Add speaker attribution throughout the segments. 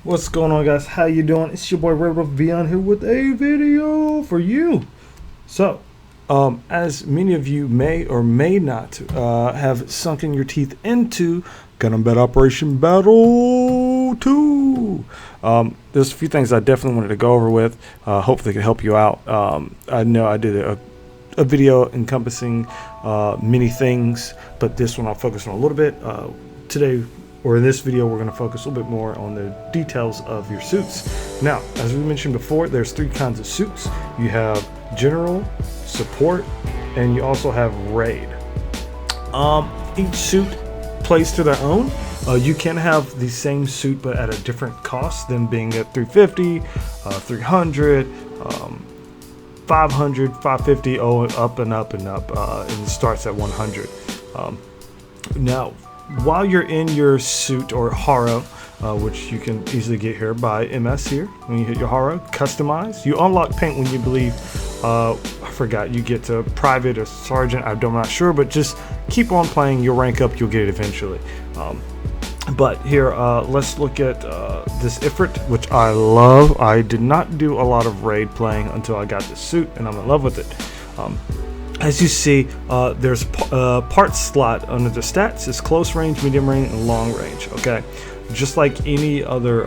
Speaker 1: What's going on, guys? How you doing? It's your boy Ramble here with a video for you. So, as many of you may or may not have sunken your teeth into Gundam Bed Operation Battle 2. There's a few things I definitely wanted to go over with. Hopefully, it can help you out. I know I did a video encompassing many things, but this one I'll focus on a little bit. Today, or in this video, we're going to focus a little bit more on the details of your suits. Now, as we mentioned before, there's three kinds of suits. You have general, support, and you also have raid. Each suit plays to their own. You can have the same suit but at a different cost, them being at 350, 300, 500, 550, up and up and up, and it starts at 100. Now, while you're in your suit or haro, which you can easily get here by MS here, when you hit your haro, customize, you unlock paint when you believe, I forgot, you get to private or sergeant, I'm not sure, but just keep on playing, you'll rank up, you'll get it eventually. But here, let's look at this Ifrit, which I love. I did not do a lot of raid playing until I got this suit, and I'm in love with it. As you see, there's parts slot under the stats. It's close range, medium range, and long range. Okay, just like any other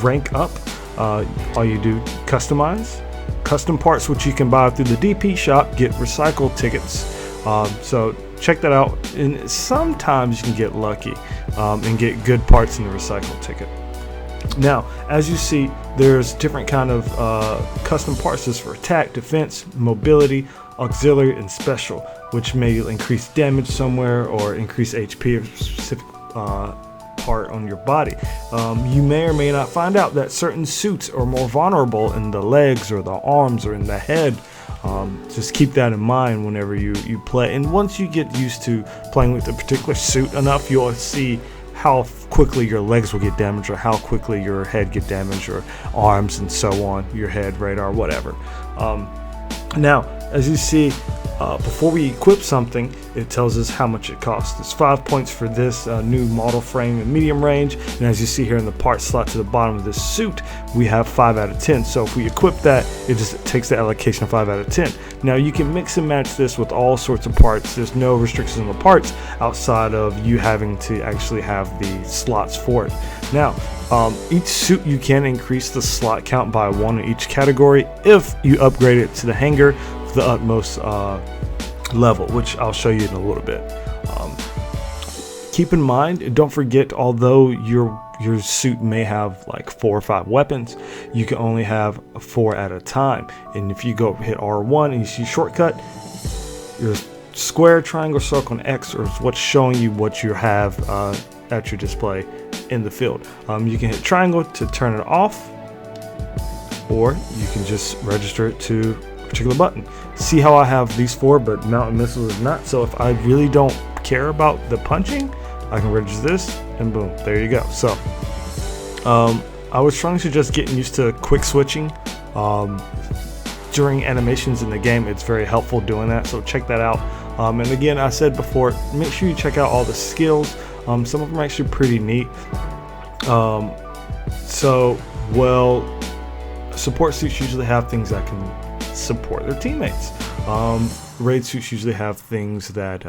Speaker 1: rank up, all you do customize, custom parts, which you can buy through the DP shop. Get recycled tickets. So check that out. And sometimes you can get lucky and get good parts in the recycled ticket. Now, as you see, there's different kind of custom parts. This for attack, defense, mobility, auxiliary, and special, which may increase damage somewhere or increase HP of a specific part on your body. You may or may not find out that certain suits are more vulnerable in the legs or the arms or in the head. Just keep that in mind whenever you play. And once you get used to playing with a particular suit enough, you'll see how quickly your legs will get damaged, or how quickly your head get damaged, or arms and so on, your head, radar, whatever. Now, as you see, before we equip something, it tells us how much it costs. It's 5 points for this new model frame in medium range, and as you see here in the part slot to the bottom of this suit, we have 5 out of 10. So if we equip that, it just takes the allocation of 5 out of 10. Now you can mix and match this with all sorts of parts. There's no restrictions on the parts outside of you having to actually have the slots for it. Now, each suit you can increase the slot count by 1 in each category if you upgrade it to the hanger to the utmost level, which I'll show you in a little bit. Keep in mind, don't forget, although your suit may have like 4 or 5 weapons, you can only have 4 at a time. And if you go hit R1 and you see shortcut, your square, triangle, circle, and X is what's showing you what you have at your display in the field. You can hit triangle to turn it off, or you can just register it to a particular button. See how I have these 4, but mountain missiles is not. So if I really don't care about the punching, I can register this, and boom, there you go. So I was trying to just getting used to quick switching during animations in the game. It's very helpful doing that, so check that out. And again, I said before, make sure you check out all the skills. Some of them are actually pretty neat. Support suits usually have things that can support their teammates. Raid suits usually have things that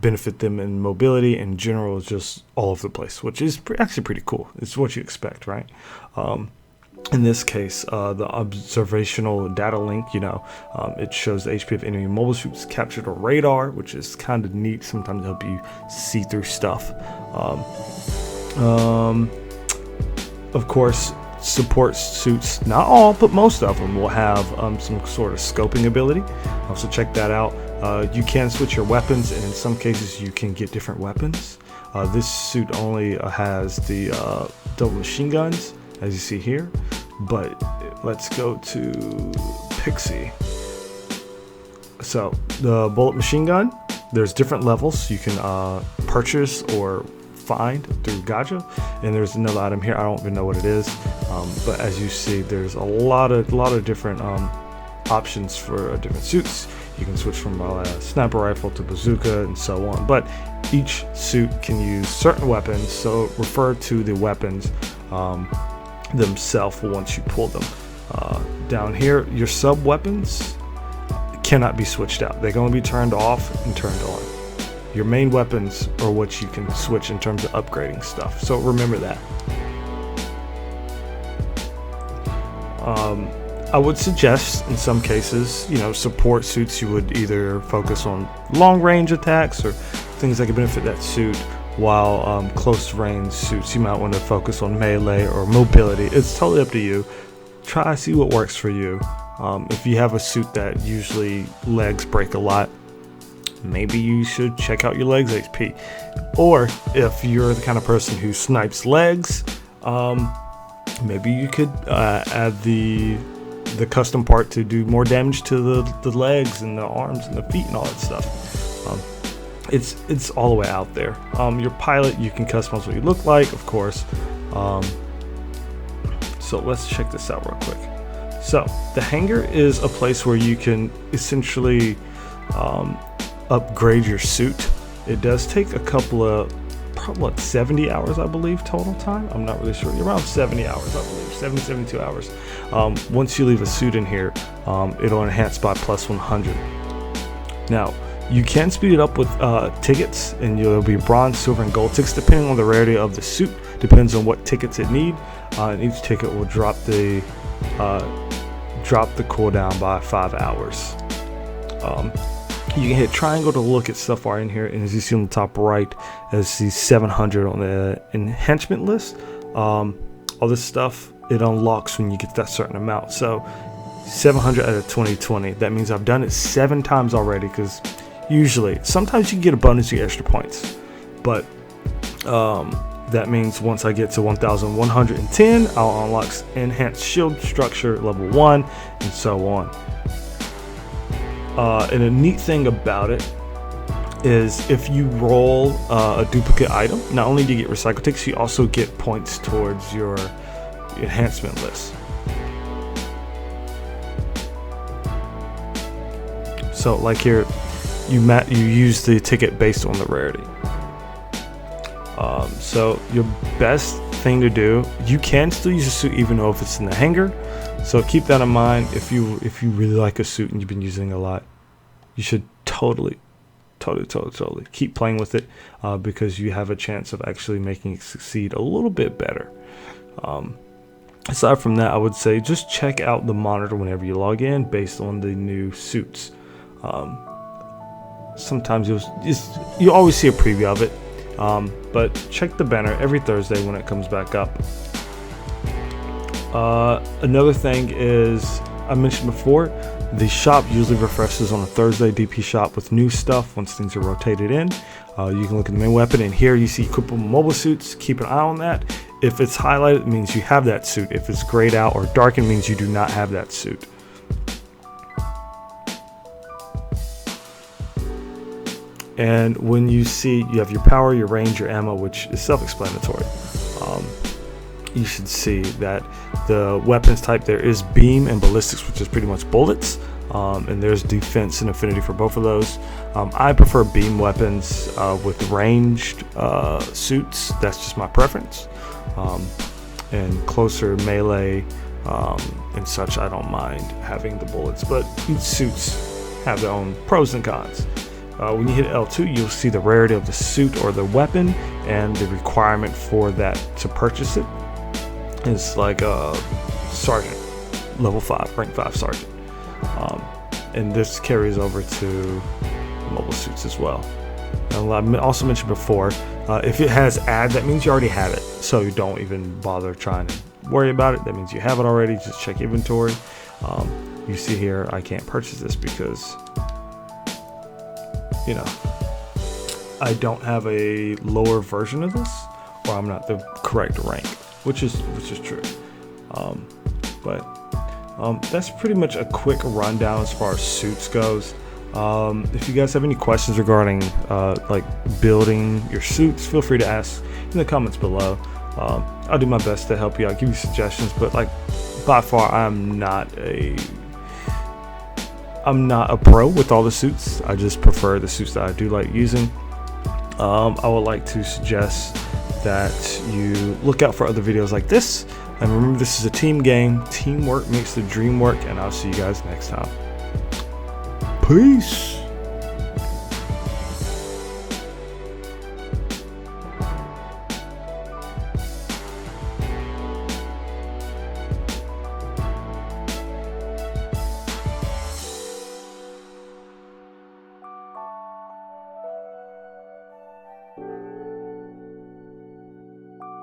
Speaker 1: benefit them in mobility, and general is just all over the place, which is actually pretty cool. It's what you expect, right? In this case, the observational data link, it shows the HP of enemy mobile suits captured a radar, which is kind of neat. Sometimes help you see through stuff. Of course, support suits, not all, but most of them will have some sort of scoping ability. So check that out. You can switch your weapons, and in some cases you can get different weapons. This suit only has the double machine guns, as you see here, but let's go to Pixie. So the bullet machine gun, there's different levels you can purchase or find through Gacha, and there's another item here, I don't even know what it is, but as you see, there's a lot of different options for different suits. You can switch from a sniper rifle to bazooka and so on, but each suit can use certain weapons, so refer to the weapons themselves once you pull them. Down here, your sub weapons cannot be switched out. They're going to be turned off and turned on. Your main weapons are what you can switch in terms of upgrading stuff, so remember that. I would suggest in some cases, support suits, you would either focus on long range attacks or things that can benefit that suit, while close range suits, you might want to focus on melee or mobility. It's totally up to you. Try, see what works for you. If you have a suit that usually legs break a lot, maybe you should check out your legs HP. Or if you're the kind of person who snipes legs, maybe you could add the custom part to do more damage to the legs and the arms and the feet and all that stuff. It's all the way out there. Your pilot, you can customize what you look like, of course. So let's check this out real quick. So the hangar is a place where you can essentially upgrade your suit. It does take a couple of, probably 70 hours, I believe, total time. I'm not really sure. Around 70 hours, I believe. 72 hours. Once you leave a suit in here, it'll enhance by plus 100. Now, you can speed it up with tickets, and there'll be bronze, silver, and gold tickets depending on the rarity of the suit. Depends on what tickets it need, and each ticket will drop the cooldown by 5 hours. You can hit triangle to look at stuff right in here, and as you see on the top right, as the 700 on the enhancement list, all this stuff, it unlocks when you get that certain amount. So 700 out of 2020, that means I've done it 7 times already, because sometimes you can get a bonus to get extra points, but that means once I get to 1110, I'll unlock enhanced shield structure level 1 and so on. And a neat thing about it is if you roll a duplicate item, not only do you get recycle tickets, you also get points towards your enhancement list. So like here, you use the ticket based on the rarity. So your best thing to do, you can still use a suit even though if it's in the hangar. So keep that in mind. If you really like a suit and you've been using it a lot, you should totally keep playing with it, because you have a chance of actually making it succeed a little bit better. Aside from that, I would say just check out the monitor whenever you log in based on the new suits. Sometimes you always see a preview of it, but check the banner every Thursday when it comes back up. Another thing is, I mentioned before, the shop usually refreshes on a Thursday, DP shop, with new stuff once things are rotated in. You can look at the main weapon, and here you see equipable mobile suits. Keep an eye on that. If it's highlighted, it means you have that suit. If it's grayed out or darkened, it means you do not have that suit. And when you see you have your power, your range, your ammo, which is self-explanatory, you should see that the weapons type there is beam and ballistics, which is pretty much bullets, and there's defense and affinity for both of those. I prefer beam weapons with ranged suits. That's just my preference. And closer melee and such, I don't mind having the bullets, but each suits have their own pros and cons. When you hit L2, you'll see the rarity of the suit or the weapon and the requirement for that to purchase it. It's like a sergeant, level 5, rank 5 sergeant. And this carries over to mobile suits as well. And I also mentioned before, if it has add, that means you already have it. So you don't even bother trying to worry about it. That means you have it already. Just check inventory. You see here, I can't purchase this because, I don't have a lower version of this, or I'm not the correct rank, which is true. But that's pretty much a quick rundown as far as suits goes. If you guys have any questions regarding like building your suits, feel free to ask in the comments below. I'll do my best to help you out, give you suggestions, but like by far I'm not a pro with all the suits. I just prefer the suits that I do like using. I would like to suggest that you look out for other videos like this. And remember, this is a team game. Teamwork makes the dream work, and I'll see you guys next time. Peace.